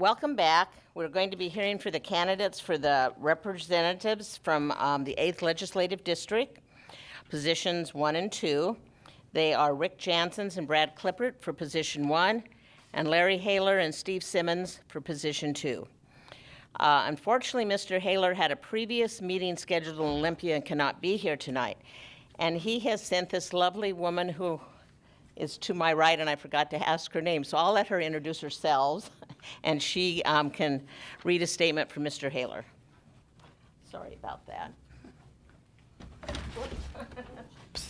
Welcome back. We're going to be hearing for the candidates for the representatives from the 8th Legislative District, positions 1 and 2. They are Rick Jansons and Brad Clippert for position 1, and Larry Haler and Steve Simmons for position 2. Unfortunately, Mr. Haler had a previous meeting scheduled in Olympia and cannot be here tonight. And he has sent this lovely woman who is to my right, and I forgot to ask her name, so I'll let her introduce herself, and she can read a statement from Mr. Haler. Sorry about that.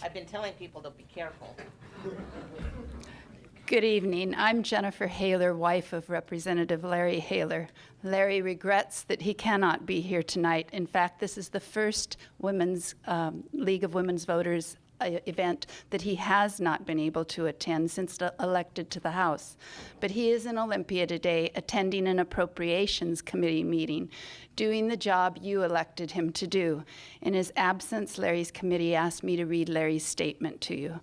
I've been telling people to be careful. Good evening. I'm Jennifer Haler, wife of Representative Larry Haler. Larry regrets that he cannot be here tonight. In fact, this is the first Women's League of Women's Voters event that he has not been able to attend since elected to the House. But he is in Olympia today attending an Appropriations Committee meeting, doing the job you elected him to do. In his absence, Larry's committee asked me to read Larry's statement to you.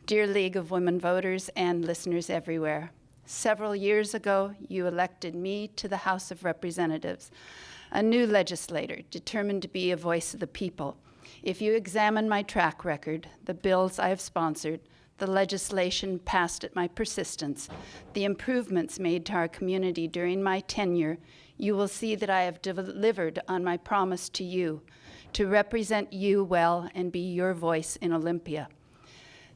Dear League of Women Voters and listeners everywhere, several years ago, you elected me to the House of Representatives, a new legislator determined to be a voice of the people. If you examine my track record, the bills I have sponsored, the legislation passed at my persistence, the improvements made to our community during my tenure, you will see that I have delivered on my promise to you, to represent you well and be your voice in Olympia.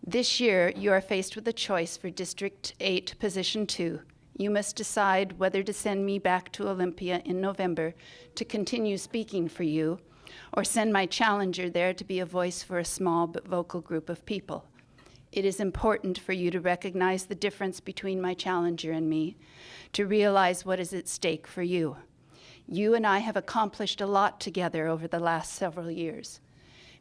This year, you are faced with a choice for District 8, Position 2. You must decide whether to send me back to Olympia in November to continue speaking for you, or send my challenger there to be a voice for a small but vocal group of people. It is important for you to recognize the difference between my challenger and me, to realize what is at stake for you. You and I have accomplished a lot together over the last several years.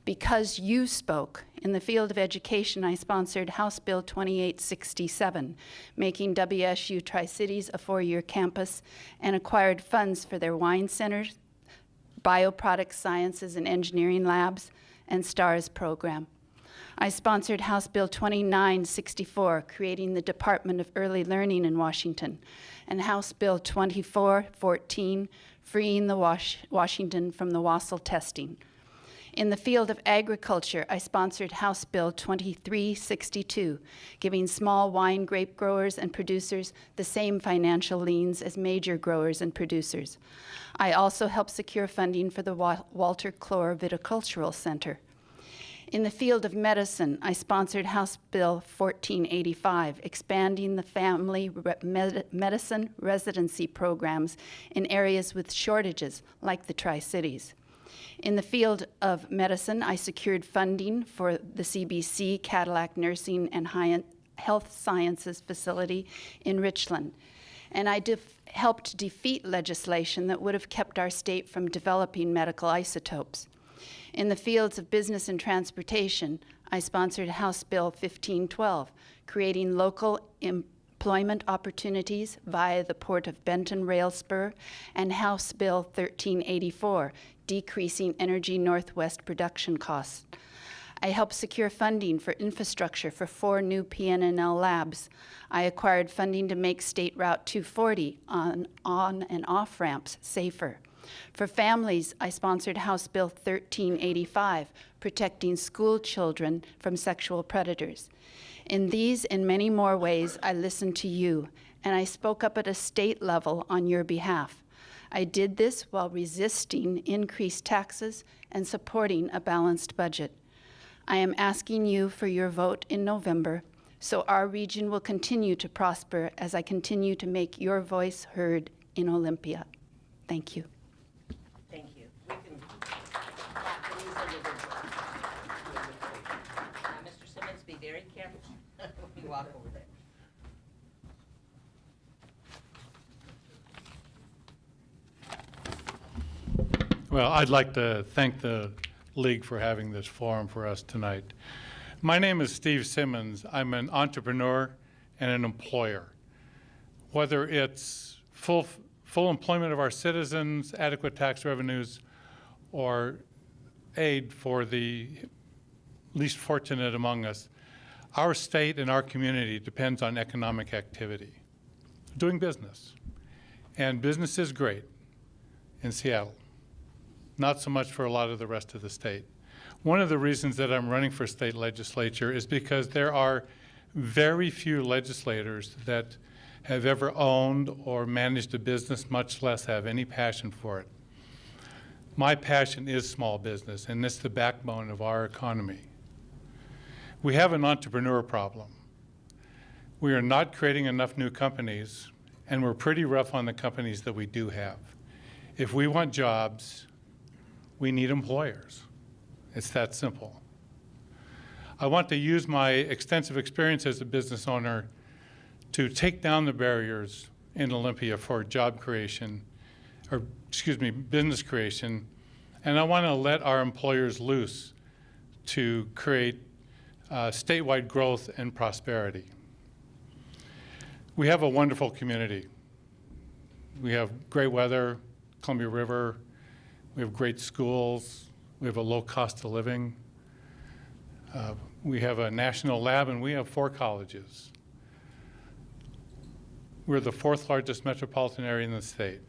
Because you spoke, in the field of education, I sponsored House Bill 2867, making WSU Tri-Cities a 4-year campus, and acquired funds for their wine centers, bioproduct sciences and engineering labs, and STARS program. I sponsored House Bill 2964, creating the Department of Early Learning in Washington, and House Bill 2414, freeing the Washington from the WASL testing. In the field of agriculture, I sponsored House Bill 2362, giving small wine grape growers and producers the same financial liens as major growers and producers. I also helped secure funding for the Walter Clore Viticultural Center. In the field of medicine, I sponsored House Bill 1485, expanding the family medicine residency programs in areas with shortages like the Tri-Cities. In the field of medicine, I secured funding for the CBC Cadillac Nursing and Health Sciences facility in Richland. And I helped defeat legislation that would have kept our state from developing medical isotopes. In the fields of business and transportation, I sponsored House Bill 1512, creating local employment opportunities via the Port of Benton Rail Spur, and House Bill 1384, decreasing Energy Northwest production costs. I helped secure funding for infrastructure for 4 new PNNL labs. I acquired funding to make State Route 240 on and off ramps safer. For families, I sponsored House Bill 1385, protecting school children from sexual predators. In these and many more ways, I listened to you, and I spoke up at a state level on your behalf. I did this while resisting increased taxes and supporting a balanced budget. I am asking you for your vote in November, so our region will continue to prosper as I continue to make your voice heard in Olympia. Thank you. Thank you. We can clap for these individuals. Now, Mr. Simmons, be very careful when you walk over there. Well, I'd like to thank the League for having this forum for us tonight. My name is Steve Simmons. I'm an entrepreneur and an employer. Whether it's full employment of our citizens, adequate tax revenues, or aid for the least fortunate among us, our state and our community depends on economic activity, doing business. And business is great in Seattle. Not so much for a lot of the rest of the state. One of the reasons that I'm running for state legislature is because there are very few legislators that have ever owned or managed a business, much less have any passion for it. My passion is small business, and it's the backbone of our economy. We have an entrepreneur problem. We are not creating enough new companies, and we're pretty rough on the companies that we do have. If we want jobs, we need employers. It's that simple. I want to use my extensive experience as a business owner to take down the barriers in Olympia for job creation, or excuse me, business creation, and I want to let our employers loose to create statewide growth and prosperity. We have a wonderful community. We have great weather, Columbia River, we have great schools, we have a low cost of living, we have a national lab, and we have 4 colleges. We're the 4th largest metropolitan area in the state.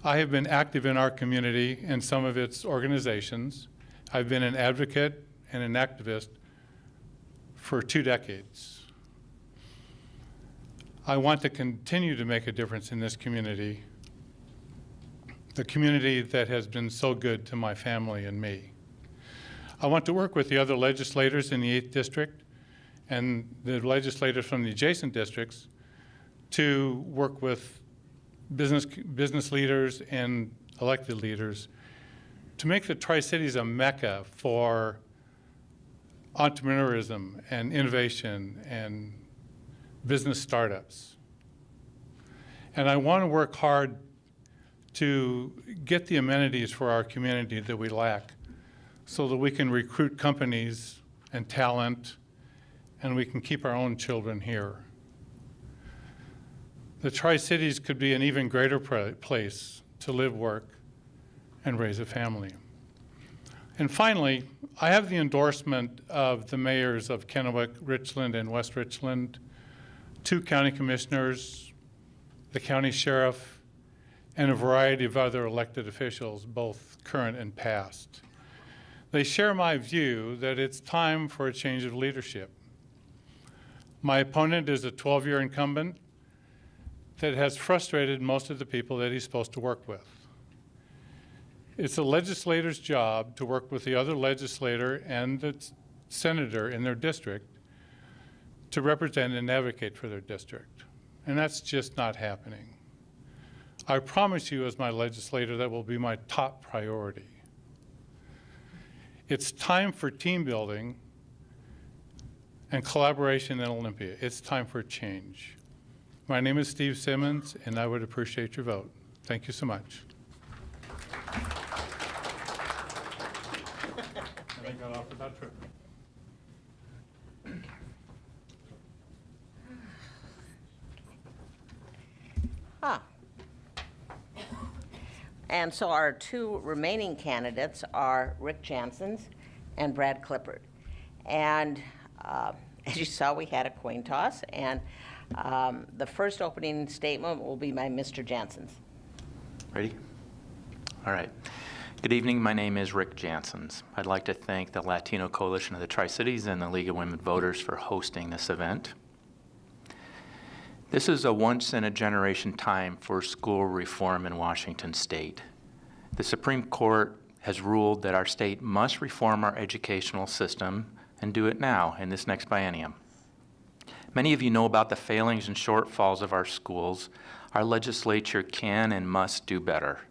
I have been active in our community and some of its organizations. I've been an advocate and an activist for 2 decades. I want to continue to make a difference in this community, the community that has been so good to my family and me. I want to work with the other legislators in the 8th District and the legislators from the adjacent districts to work with business leaders and elected leaders to make the Tri-Cities a mecca for entrepreneurism and innovation and business startups. And I want to work hard to get the amenities for our community that we lack so that we can recruit companies and talent and we can keep our own children here. The Tri-Cities could be an even greater place to live, work, and raise a family. And finally, I have the endorsement of the mayors of Kennewick, Richland, and West Richland, 2 county commissioners, the county sheriff, and a variety of other elected officials, both current and past. They share my view that it's time for a change of leadership. My opponent is a 12-year incumbent that has frustrated most of the people that he's supposed to work with. It's a legislator's job to work with the other legislator and the senator in their district to represent and advocate for their district. And that's just not happening. I promise you as my legislator that will be my top priority. It's time for team building and collaboration in Olympia. It's time for change. My name is Steve Simmons, and I would appreciate your vote. Thank you so much. I got off without tripping. And so our 2 remaining candidates are Rick Janssens and Brad Clippard. And as you saw, we had a coin toss, and the first opening statement will be by Mr. Janssens. Ready? All right. Good evening. My name is Rick Janssens. I'd like to thank the Latino Coalition of the Tri-Cities and the League of Women Voters for hosting this event. This is a once-in-a-generation time for school reform in Washington State. The Supreme Court has ruled that our state must reform our educational system and do it now in this next biennium. Many of you know about the failings and shortfalls of our schools. Our legislature can and must do better.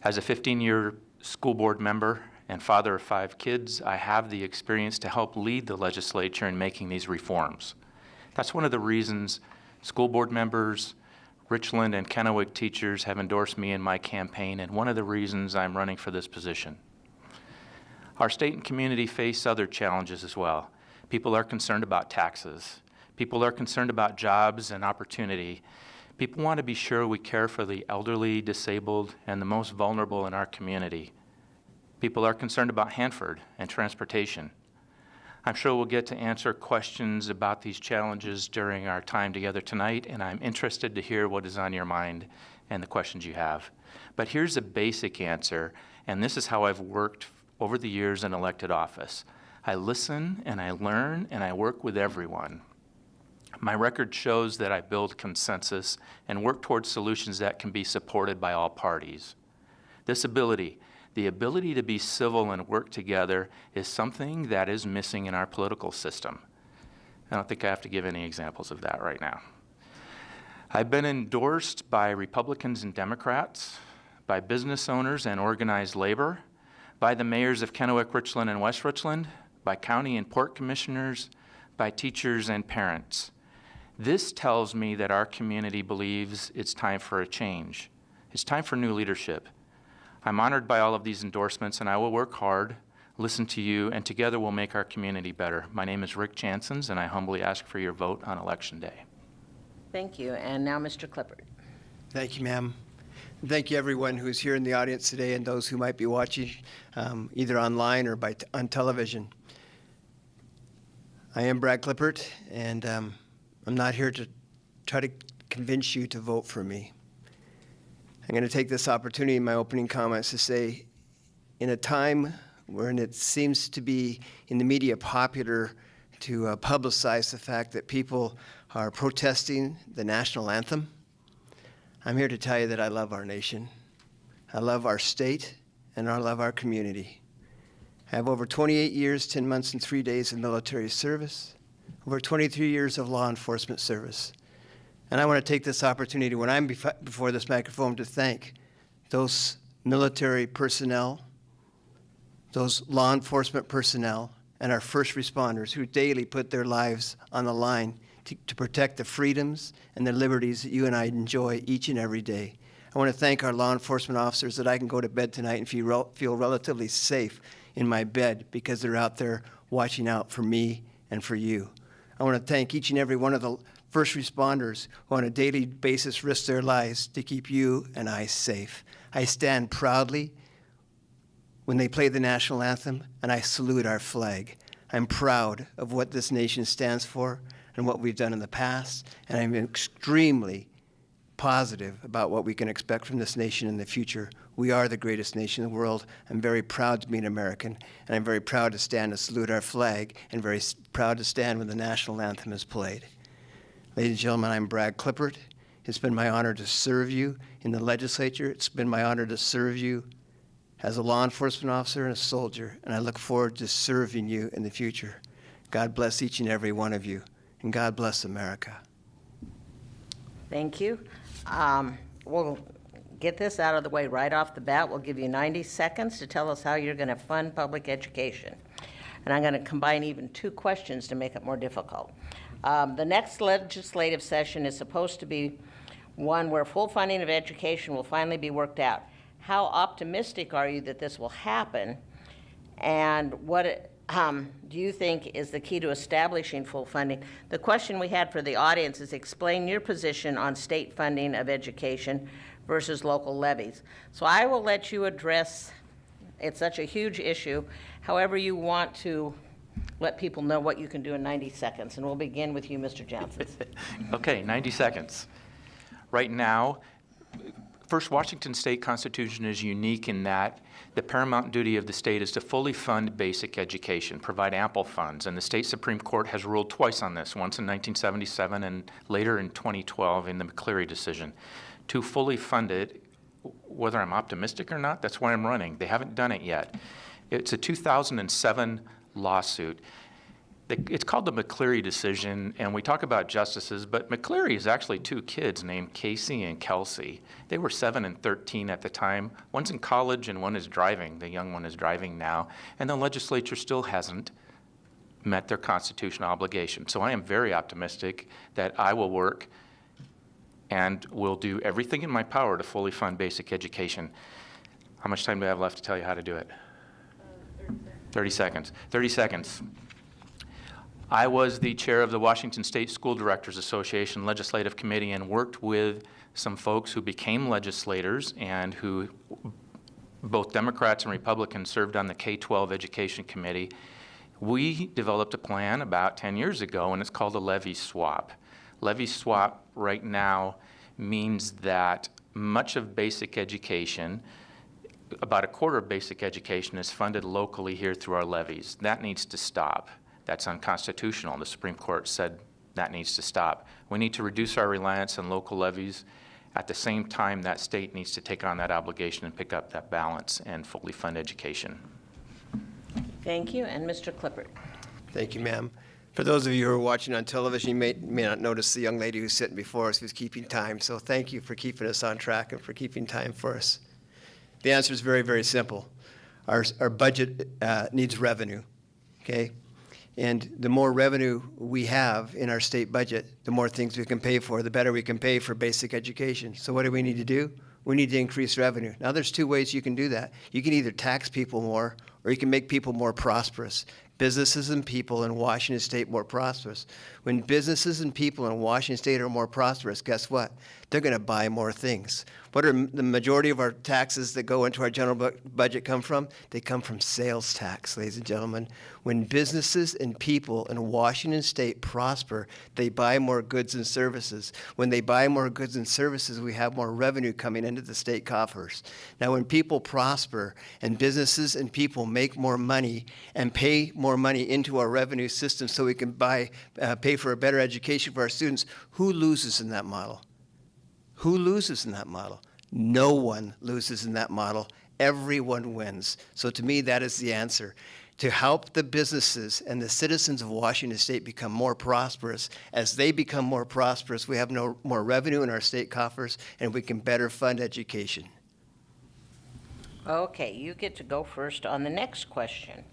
As a 15-year school board member and father of 5 kids, I have the experience to help lead the legislature in making these reforms. That's one of the reasons school board members, Richland and Kennewick teachers have endorsed me in my campaign, and one of the reasons I'm running for this position. Our state and community face other challenges as well. People are concerned about taxes. People are concerned about jobs and opportunity. People want to be sure we care for the elderly, disabled, and the most vulnerable in our community. People are concerned about Hanford and transportation. I'm sure we'll get to answer questions about these challenges during our time together tonight, and I'm interested to hear what is on your mind and the questions you have. But here's a basic answer, and this is how I've worked over the years in elected office. I listen and I learn and I work with everyone. My record shows that I build consensus and work towards solutions that can be supported by all parties. This ability, the ability to be civil and work together, is something that is missing in our political system. I don't think I have to give any examples of that right now. I've been endorsed by Republicans and Democrats, by business owners and organized labor, by the mayors of Kennewick, Richland, and West Richland, by county and port commissioners, by teachers and parents. This tells me that our community believes it's time for a change. It's time for new leadership. I'm honored by all of these endorsements, and I will work hard, listen to you, and together we'll make our community better. My name is Rick Janssens, and I humbly ask for your vote on Election Day. Thank you. And now Mr. Clifford. Thank you, ma'am. And thank you, everyone who is here in the audience today and those who might be watching either online or on television. I am Brad Clippert, and I'm not here to try to convince you to vote for me. I'm going to take this opportunity in my opening comments to say, in a time when it seems to be in the media popular to publicize the fact that people are protesting the national anthem, I'm here to tell you that I love our nation. I love our state, and I love our community. I have over 28 years, 10 months, and 3 days of military service, over 23 years of law enforcement service. And I want to take this opportunity when I'm before this microphone to thank those military personnel, those law enforcement personnel, and our first responders who daily put their lives on the line to protect the freedoms and the liberties that you and I enjoy each and every day. I want to thank our law enforcement officers that I can go to bed tonight and feel relatively safe in my bed because they're out there watching out for me and for you. I want to thank each and every one of the first responders who on a daily basis risk their lives to keep you and I safe. I stand proudly when they play the national anthem, and I salute our flag. I'm proud of what this nation stands for and what we've done in the past, and I'm extremely positive about what we can expect from this nation in the future. We are the greatest nation in the world. I'm very proud to be an American, and I'm very proud to stand and salute our flag, and very proud to stand when the national anthem is played. Ladies and gentlemen, I'm Brad Clippert. It's been my honor to serve you in the legislature. It's been my honor to serve you as a law enforcement officer and a soldier, and I look forward to serving you in the future. God bless each and every one of you, and God bless America. Thank you. We'll get this out of the way right off the bat. We'll give you 90 seconds to tell us how you're going to fund public education. And I'm going to combine even two questions to make it more difficult. The next legislative session is supposed to be one where full funding of education will finally be worked out. How optimistic are you that this will happen? And what do you think is the key to establishing full funding? The question we had for the audience is explain your position on state funding of education versus local levies. So I will let you address, it's such a huge issue, however you want to let people know what you can do in 90 seconds. And we'll begin with you, Mr. Johnson. Okay, 90 seconds. Right now, first, Washington State Constitution is unique in that the paramount duty of the state is to fully fund basic education, provide ample funds, and the state Supreme Court has ruled twice on this, once in 1977 and later in 2012 in the McCleary decision. To fully fund it, whether I'm optimistic or not, that's why I'm running. They haven't done it yet. It's a 2007 lawsuit. It's called the McCleary decision, and we talk about justices, but McCleary is actually two kids named Casey and Kelsey. They were 7 and 13 at the time. One's in college and one is driving. The young one is driving now, and the legislature still hasn't met their constitutional obligation. So I am very optimistic that I will work and will do everything in my power to fully fund basic education. How much time do I have left to tell you how to do it? 30 seconds. 30 seconds. I was the chair of the Washington State School Directors Association Legislative Committee and worked with some folks who became legislators and who, both Democrats and Republicans, served on the K-12 Education Committee. We developed a plan about 10 years ago, and it's called a levy swap. Levy swap right now means that much of basic education, about a quarter of basic education, is funded locally here through our levies. That needs to stop. That's unconstitutional. The Supreme Court said that needs to stop. We need to reduce our reliance on local levies. At the same time, that state needs to take on that obligation and pick up that balance and fully fund education. Thank you, and Mr. Clippert. Thank you, ma'am. For those of you who are watching on television, you may not notice the young lady who's sitting before us who's keeping time. So thank you for keeping us on track and for keeping time for us. The answer is very, very simple. Our budget needs revenue, okay? And the more revenue we have in our state budget, the more things we can pay for, the better we can pay for basic education. So what do we need to do? We need to increase revenue. Now, there's two ways you can do that. You can either tax people more, or you can make people more prosperous. Businesses and people in Washington State more prosperous. When businesses and people in Washington State are more prosperous, guess what? They're going to buy more things. What are the majority of our taxes that go into our general budget come from? They come from sales tax, ladies and gentlemen. When businesses and people in Washington State prosper, they buy more goods and services. When they buy more goods and services, we have more revenue coming into the state coffers. Now, when people prosper and businesses and people make more money and pay more money into our revenue system so we can pay for a better education for our students, who loses in that model? Who loses in that model? No one loses in that model. Everyone wins. So to me, that is the answer. To help the businesses and the citizens of Washington State become more prosperous. As they become more prosperous, we have more revenue in our state coffers, and we can better fund education. Okay, you get to go first on the next question.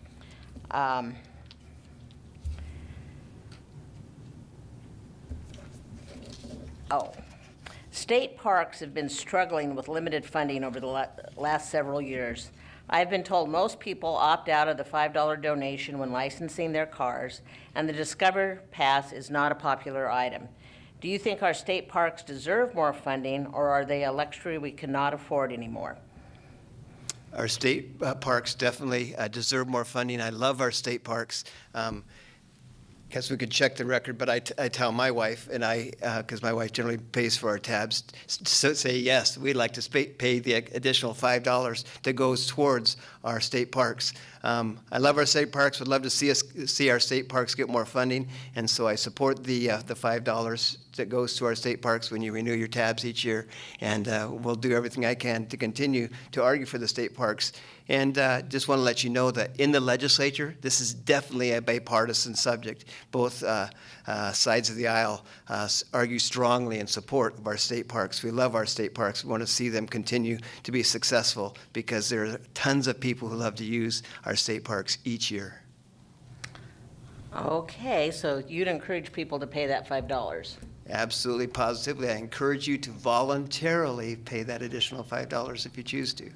State parks have been struggling with limited funding over the last several years. I've been told most people opt out of the $5 donation when licensing their cars, and the Discover Pass is not a popular item. Do you think our state parks deserve more funding, or are they a luxury we cannot afford anymore? Our state parks definitely deserve more funding. I love our state parks. Guess we could check the record, but I tell my wife, and because my wife generally pays for our tabs, say yes, we'd like to pay the additional $5 that goes towards our state parks. I love our state parks. Would love to see our state parks get more funding, and so I support the $5 that goes to our state parks when you renew your tabs each year, and we'll do everything I can to continue to argue for the state parks. And just want to let you know that in the legislature, this is definitely a bipartisan subject. Both sides of the aisle argue strongly in support of our state parks. We love our state parks. We want to see them continue to be successful because there are tons of people who love to use our state parks each year. Okay, so you'd encourage people to pay that $5? Absolutely, positively. I encourage you to voluntarily pay that additional $5 if you choose to.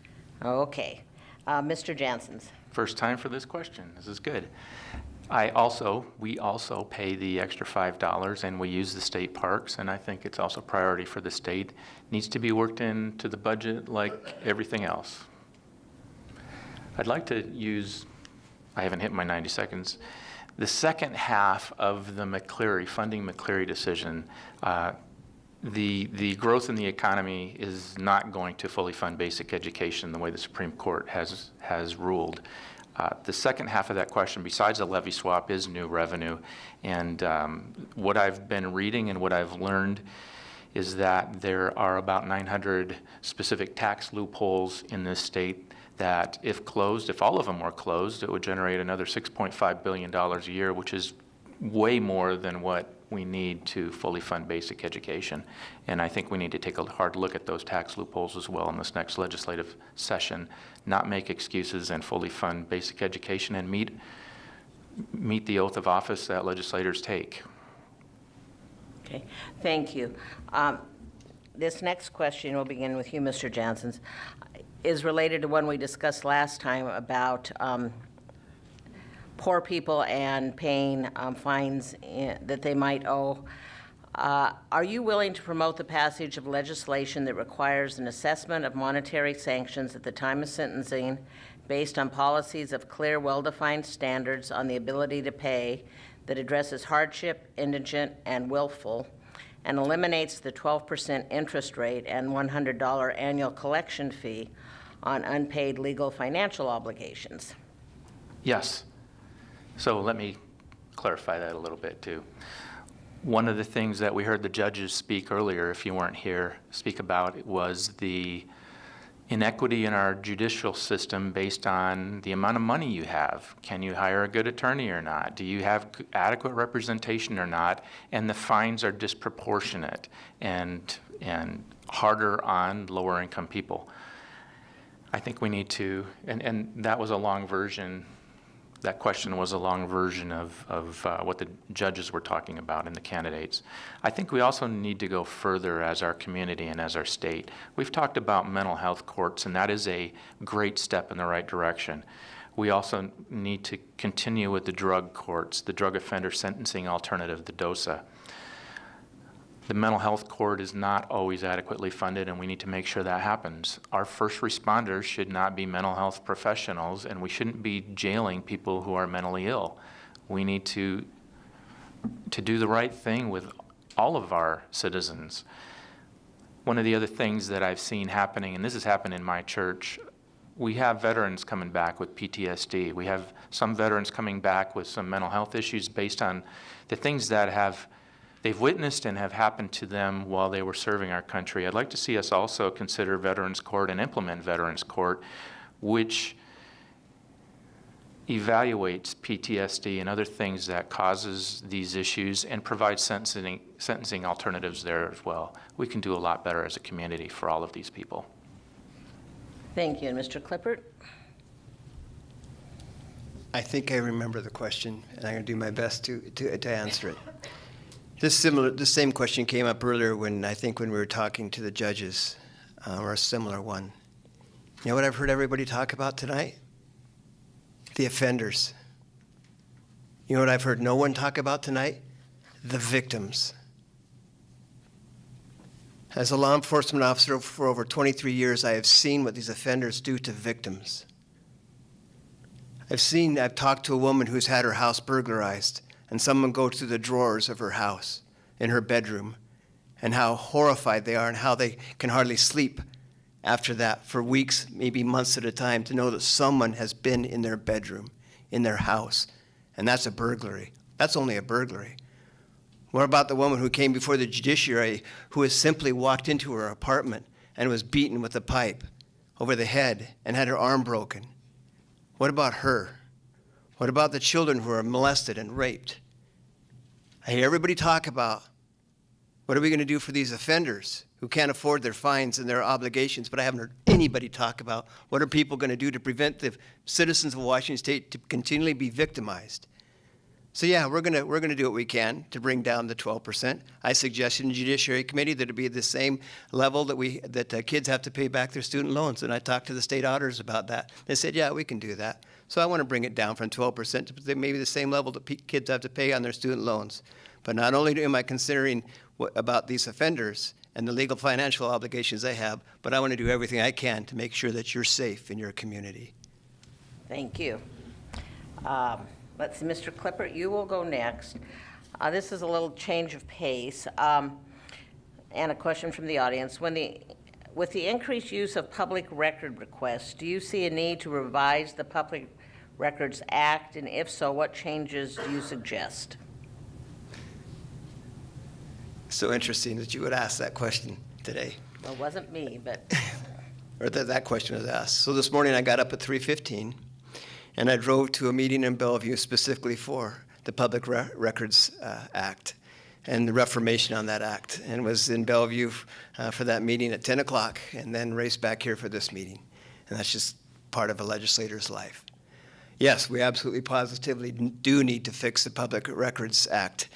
Okay. Mr. Janssens. First time for this question. This is good. We also pay the extra $5, and we use the state parks, and I think it's also a priority for the state. Needs to be worked into the budget like everything else. I'd like to use, I haven't hit my 90 seconds, the second half of the funding McCleary decision. The growth in the economy is not going to fully fund basic education the way the Supreme Court has ruled. The second half of that question, besides the levy swap, is new revenue. And what I've been reading and what I've learned is that there are about 900 specific tax loopholes in this state that if closed, if all of them were closed, it would generate another $6.5 billion a year, which is way more than what we need to fully fund basic education. And I think we need to take a hard look at those tax loopholes as well in this next legislative session, not make excuses and fully fund basic education and meet the oath of office that legislators take. Okay, thank you. This next question, we'll begin with you, Mr. Janssens, is related to one we discussed last time about poor people and paying fines that they might owe. Are you willing to promote the passage of legislation that requires an assessment of monetary sanctions at the time of sentencing based on policies of clear, well-defined standards on the ability to pay that addresses hardship, indigent, and willful, and eliminates the 12% interest rate and $100 annual collection fee on unpaid legal financial obligations. Yes. So let me clarify that a little bit too. One of the things that we heard the judges speak earlier, if you weren't here, speak about was the inequity in our judicial system based on the amount of money you have. Can you hire a good attorney or not? Do you have adequate representation or not? And the fines are disproportionate and harder on lower income people. I think we need to, and that was a long version, that question was a long version of what the judges were talking about and the candidates. I think we also need to go further as our community and as our state. We've talked about mental health courts, and that is a great step in the right direction. We also need to continue with the drug courts, the drug offender sentencing alternative, the DOSA. The mental health court is not always adequately funded, and we need to make sure that happens. Our first responders should not be mental health professionals, and we shouldn't be jailing people who are mentally ill. We need to do the right thing with all of our citizens. One of the other things that I've seen happening, and this has happened in my church, we have veterans coming back with PTSD. We have some veterans coming back with some mental health issues based on the things that they've witnessed and have happened to them while they were serving our country. I'd like to see us also consider Veterans Court and implement Veterans Court, which evaluates PTSD and other things that causes these issues and provides sentencing alternatives there as well. We can do a lot better as a community for all of these people. Thank you. And Mr. Clippert? I think I remember the question, and I'm going to do my best to answer it. This same question came up earlier when we were talking to the judges, or a similar one. You know what I've heard everybody talk about tonight? The offenders. You know what I've heard no one talk about tonight? The victims. As a law enforcement officer for over 23 years, I have seen what these offenders do to victims. I've talked to a woman who's had her house burglarized, and someone go through the drawers of her house, in her bedroom, and how horrified they are and how they can hardly sleep after that for weeks, maybe months at a time, to know that someone has been in their bedroom, in their house, and that's a burglary. That's only a burglary. What about the woman who came before the judiciary who has simply walked into her apartment and was beaten with a pipe over the head and had her arm broken? What about her? What about the children who are molested and raped? I hear everybody talk about what are we going to do for these offenders who can't afford their fines and their obligations, but I haven't heard anybody talk about what are people going to do to prevent the citizens of Washington State to continually be victimized. So yeah, we're going to do what we can to bring down the 12%. I suggested in the Judiciary Committee that it be at the same level that kids have to pay back their student loans, and I talked to the state auditors about that. They said, yeah, we can do that. So I want to bring it down from 12% to maybe the same level that kids have to pay on their student loans. But not only am I considering about these offenders and the legal financial obligations they have, but I want to do everything I can to make sure that you're safe in your community. Thank you. Let's see, Mr. Clippert, you will go next. This is a little change of pace. And a question from the audience. With the increased use of public record requests, do you see a need to revise the Public Records Act? And if so, what changes do you suggest? So interesting that you would ask that question today. Well, it wasn't me, but. Or that question was asked. So this morning I got up at 3:15 and I drove to a meeting in Bellevue specifically for the Public Records Act and the reformation on that act, and was in Bellevue for that meeting at 10 o'clock and then raced back here for this meeting. And that's just part of a legislator's life. Yes, we absolutely positively do need to fix the Public Records Act.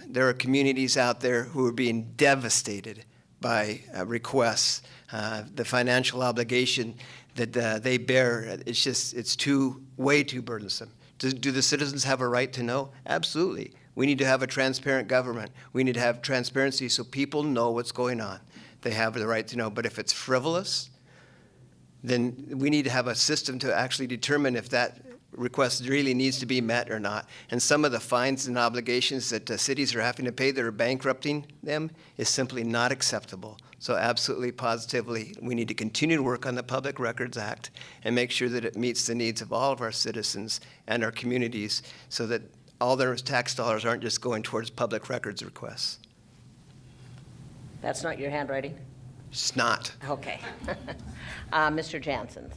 There are communities out there who are being devastated by requests. The financial obligation that they bear, it's way too burdensome. Do the citizens have a right to know? Absolutely. We need to have a transparent government. We need to have transparency so people know what's going on. They have the right to know. But if it's frivolous, then we need to have a system to actually determine if that request really needs to be met or not. And some of the fines and obligations that cities are having to pay that are bankrupting them is simply not acceptable. So absolutely, positively, we need to continue to work on the Public Records Act and make sure that it meets the needs of all of our citizens and our communities so that all their tax dollars aren't just going towards public records requests. That's not your handwriting? It's not. Okay. Mr. Jansen.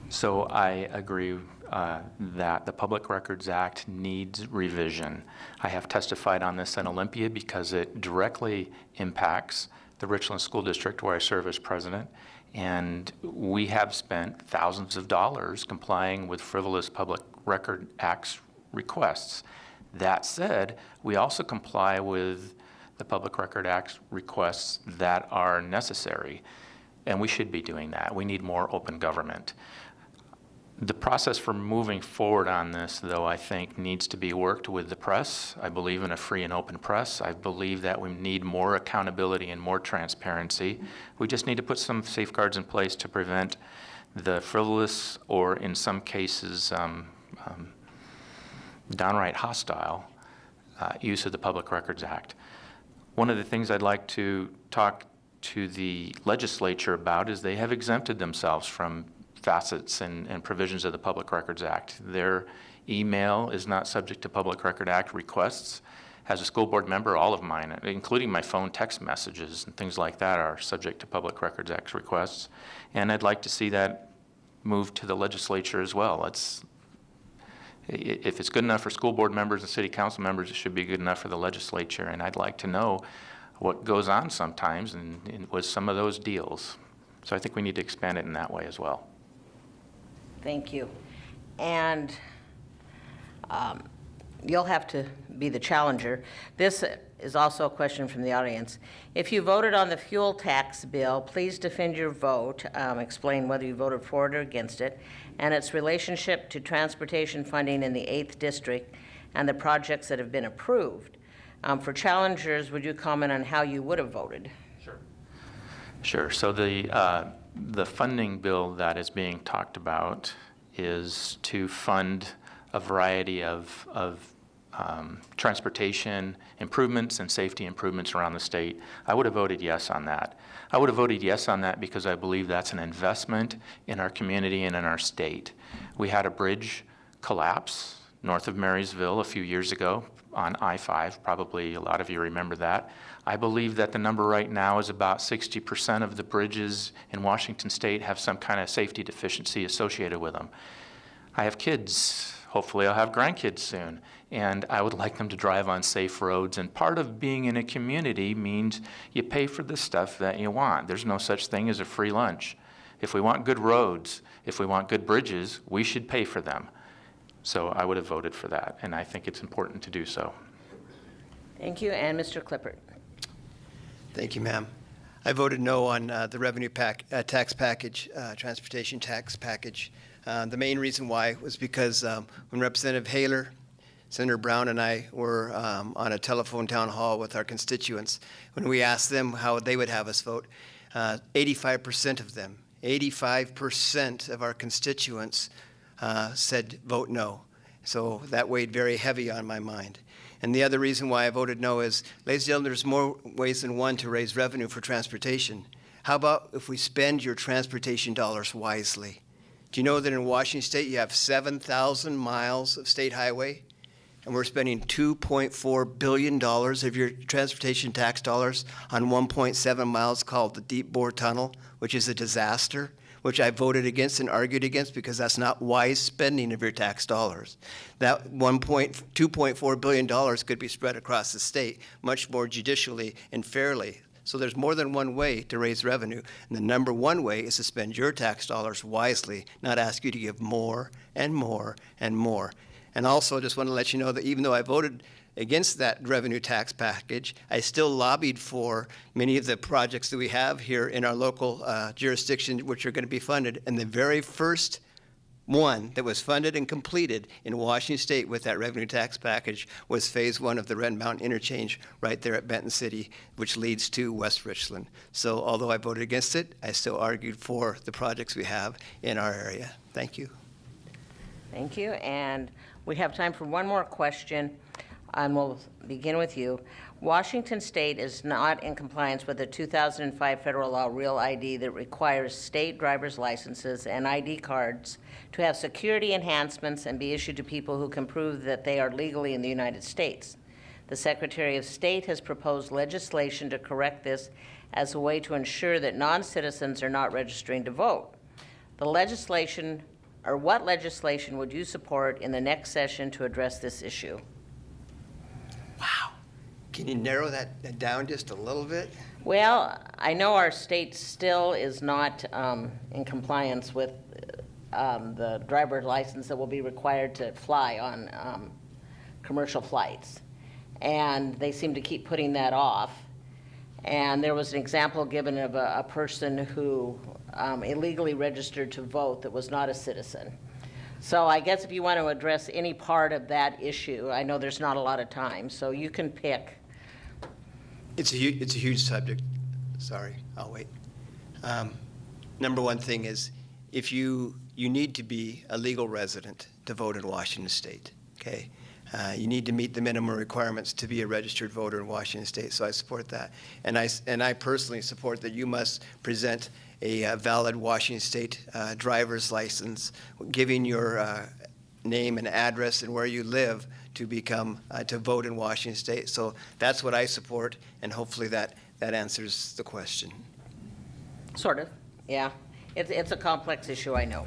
So I agree that the Public Records Act needs revision. I have testified on this in Olympia because it directly impacts the Richland School District where I serve as president, and we have spent thousands of dollars complying with frivolous Public Record Act's requests. That said, we also comply with the Public Record Act's requests that are necessary, and we should be doing that. We need more open government. The process for moving forward on this, though, I think needs to be worked with the press. I believe in a free and open press. I believe that we need more accountability and more transparency. We just need to put some safeguards in place to prevent the frivolous or, in some cases, downright hostile use of the Public Records Act. One of the things I'd like to talk to the legislature about is they have exempted themselves from facets and provisions of the Public Records Act. Their email is not subject to Public Record Act requests. As a school board member, all of mine, including my phone text messages and things like that, are subject to Public Records Act requests. And I'd like to see that move to the legislature as well. If it's good enough for school board members and city council members, it should be good enough for the legislature. And I'd like to know what goes on sometimes and with some of those deals. So I think we need to expand it in that way as well. Thank you. And you'll have to be the challenger. This is also a question from the audience. If you voted on the fuel tax bill, please defend your vote, explain whether you voted for it or against it, and its relationship to transportation funding in the 8th District and the projects that have been approved. For challengers, would you comment on how you would have voted? Sure. So the funding bill that is being talked about is to fund a variety of transportation improvements and safety improvements around the state. I would have voted yes on that. I would have voted yes on that because I believe that's an investment in our community and in our state. We had a bridge collapse north of Marysville a few years ago on I-5. Probably a lot of you remember that. I believe that the number right now is about 60% of the bridges in Washington state have some kind of safety deficiency associated with them. I have kids. Hopefully I'll have grandkids soon, and I would like them to drive on safe roads. And part of being in a community means you pay for the stuff that you want. There's no such thing as a free lunch. If we want good roads, if we want good bridges, we should pay for them. So I would have voted for that, and I think it's important to do so. Thank you. And Mr. Clippert. Thank you, ma'am. I voted no on the revenue tax package, transportation tax package. The main reason why was because when Representative Haler, Senator Brown, and I were on a telephone town hall with our constituents, when we asked them how they would have us vote, 85% of them, 85% of our constituents said vote no. So that weighed very heavy on my mind. And the other reason why I voted no is, ladies and gentlemen, there's more ways than one to raise revenue for transportation. How about if we spend your transportation dollars wisely? Do you know that in Washington State you have 7,000 miles of state highway, and we're spending $2.4 billion of your transportation tax dollars on 1.7 miles called the Deep Bore Tunnel, which is a disaster, which I voted against and argued against because that's not wise spending of your tax dollars. That $2.4 billion could be spread across the state much more judicially and fairly. So there's more than one way to raise revenue, and the number one way is to spend your tax dollars wisely, not ask you to give more and more and more. And also, I just want to let you know that even though I voted against that revenue tax package, I still lobbied for many of the projects that we have here in our local jurisdiction, which are going to be funded. And the very first one that was funded and completed in Washington State with that revenue tax package was Phase 1 of the Red Mountain Interchange right there at Benton City, which leads to West Richland. So although I voted against it, I still argued for the projects we have in our area. Thank you. Thank you. And we have time for one more question, and we'll begin with you. Washington State is not in compliance with the 2005 federal law Real ID that requires state driver's licenses and ID cards to have security enhancements and be issued to people who can prove that they are legally in the United States. The Secretary of State has proposed legislation to correct this as a way to ensure that non-citizens are not registering to vote. The legislation, or what legislation would you support in the next session to address this issue? Wow. Can you narrow that down just a little bit? Well, I know our state still is not in compliance with the driver's license that will be required to fly on commercial flights. And they seem to keep putting that off. And there was an example given of a person who illegally registered to vote that was not a citizen. So I guess if you want to address any part of that issue, I know there's not a lot of time, so you can pick. It's a huge subject. Sorry, I'll wait. Number one thing is, if you need to be a legal resident to vote in Washington State, okay? You need to meet the minimum requirements to be a registered voter in Washington State, so I support that. And I personally support that you must present a valid Washington State driver's license, giving your name and address and where you live to become to vote in Washington State. So that's what I support, and hopefully that answers the question. Sort of, yeah. It's a complex issue, I know.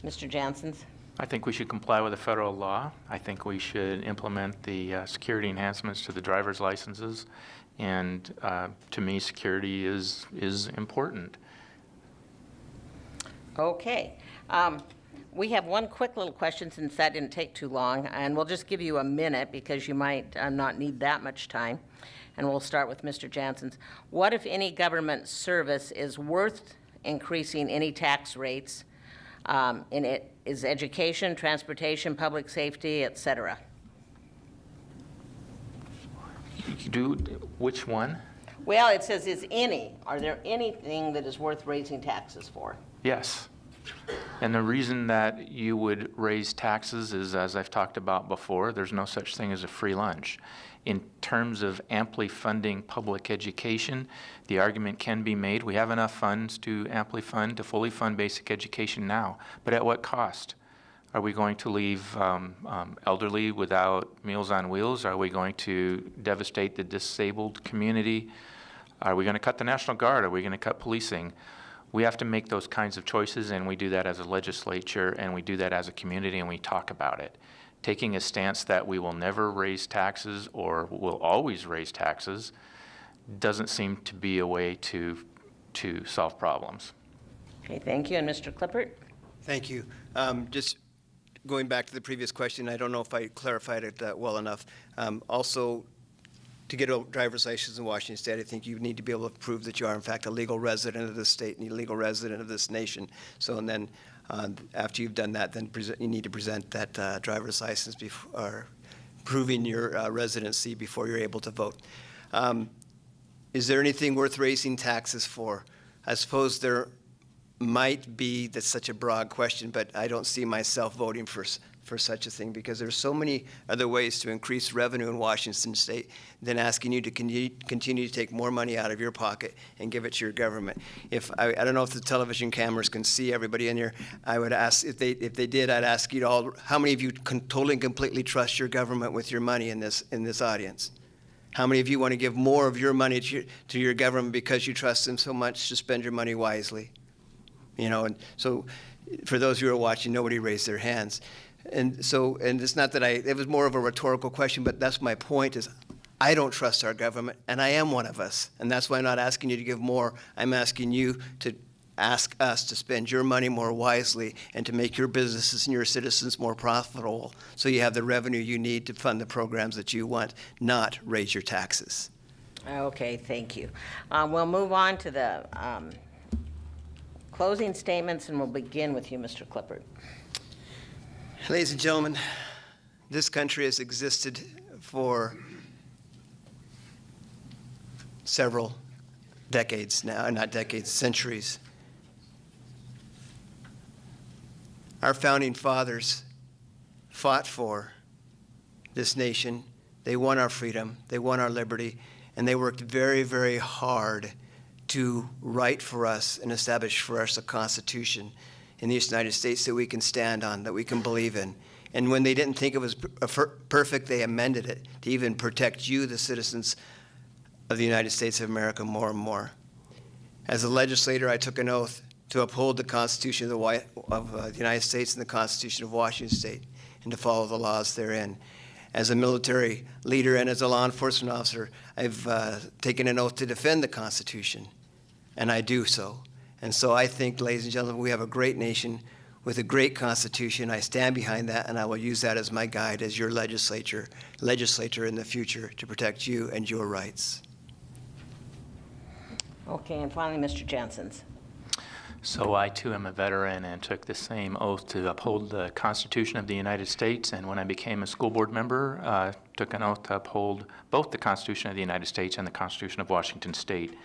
Mr. Janssens? I think we should comply with the federal law. I think we should implement the security enhancements to the driver's licenses. And to me, security is important. Okay. We have one quick little question, since that didn't take too long, and we'll just give you a minute because you might not need that much time. And we'll start with Mr. Janssens. What, if any, government service is worth increasing any tax rates in it? Is education, transportation, public safety, et cetera? Which one? Well, it says is any. Are there anything that is worth raising taxes for? Yes. And the reason that you would raise taxes is, as I've talked about before, there's no such thing as a free lunch. In terms of amply funding public education, the argument can be made, we have enough funds to amply fund, to fully fund basic education now, but at what cost? Are we going to leave elderly without Meals on Wheels? Are we going to devastate the disabled community? Are we going to cut the National Guard? Are we going to cut policing? We have to make those kinds of choices, and we do that as a legislature, and we do that as a community, and we talk about it. Taking a stance that we will never raise taxes or will always raise taxes doesn't seem to be a way to solve problems. Okay, thank you. And Mr. Klippert? Thank you. Just going back to the previous question, I don't know if I clarified it well enough. Also, to get a driver's license in Washington State, I think you need to be able to prove that you are, in fact, a legal resident of this state and a legal resident of this nation. So, and then after you've done that, then you need to present that driver's license or proving your residency before you're able to vote. Is there anything worth raising taxes for? I suppose there might be. That's such a broad question, but I don't see myself voting for such a thing, because there's so many other ways to increase revenue in Washington State than asking you to continue to take more money out of your pocket and give it to your government. If I don't know if the television cameras can see everybody in here, I would ask, if they did, I'd ask you all, how many of you totally and completely trust your government with your money in this audience? How many of you want to give more of your money to your government because you trust them so much to spend your money wisely? You know, and so for those who are watching, nobody raised their hands. And so, and it's not that it was more of a rhetorical question, but that's my point, is I don't trust our government, and I am one of us. And that's why I'm not asking you to give more. I'm asking you to ask us to spend your money more wisely and to make your businesses and your citizens more profitable, so you have the revenue you need to fund the programs that you want, not raise your taxes. Okay, thank you. We'll move on to the closing statements, and we'll begin with you, Mr. Clippard. Ladies and gentlemen, this country has existed for several decades now, not decades, centuries. Our founding fathers fought for this nation. They won our freedom, they won our liberty, and they worked very, very hard to write for us and establish for us a Constitution in the United States that we can stand on, that we can believe in. And when they didn't think it was perfect, they amended it to even protect you, the citizens of the United States of America, more and more. As a legislator, I took an oath to uphold the Constitution of the United States and the Constitution of Washington State, and to follow the laws therein. As a military leader and as a law enforcement officer, I've taken an oath to defend the Constitution, and I do so. And so I think, ladies and gentlemen, we have a great nation with a great Constitution. I stand behind that, and I will use that as my guide as your legislator in the future to protect you and your rights. Okay, and finally, Mr. Janssens. So I too am a veteran and took the same oath to uphold the Constitution of the United States. And when I became a school board member, took an oath to uphold both the Constitution of the United States and the Constitution of Washington State.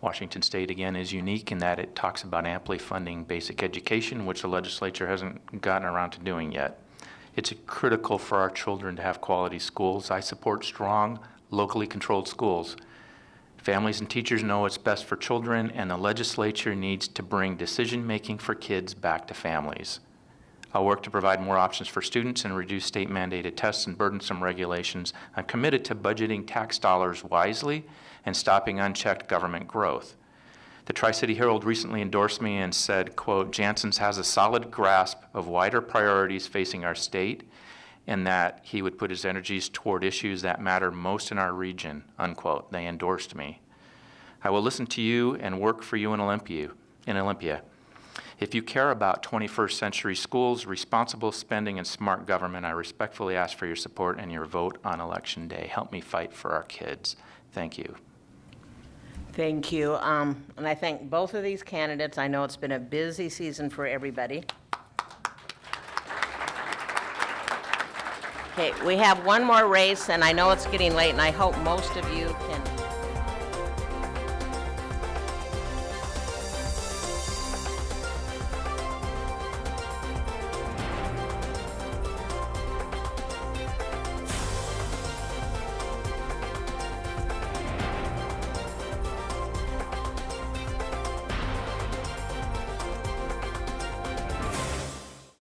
Washington State, again, is unique in that it talks about amply funding basic education, which the legislature hasn't gotten around to doing yet. It's critical for our children to have quality schools. I support strong, locally controlled schools. Families and teachers know what's best for children, and the legislature needs to bring decision-making for kids back to families. I'll work to provide more options for students and reduce state-mandated tests and burdensome regulations. I'm committed to budgeting tax dollars wisely and stopping unchecked government growth. The Tri-City Herald recently endorsed me and said, quote, Janssens has a solid grasp of wider priorities facing our state, and that he would put his energies toward issues that matter most in our region, unquote. They endorsed me. I will listen to you and work for you in Olympia. If you care about 21st century schools, responsible spending, and smart government, I respectfully ask for your support and your vote on Election Day. Help me fight for our kids. Thank you. Thank you. And I thank both of these candidates. I know it's been a busy season for everybody. Okay, we have one more race, and I know it's getting late, and I hope most of you can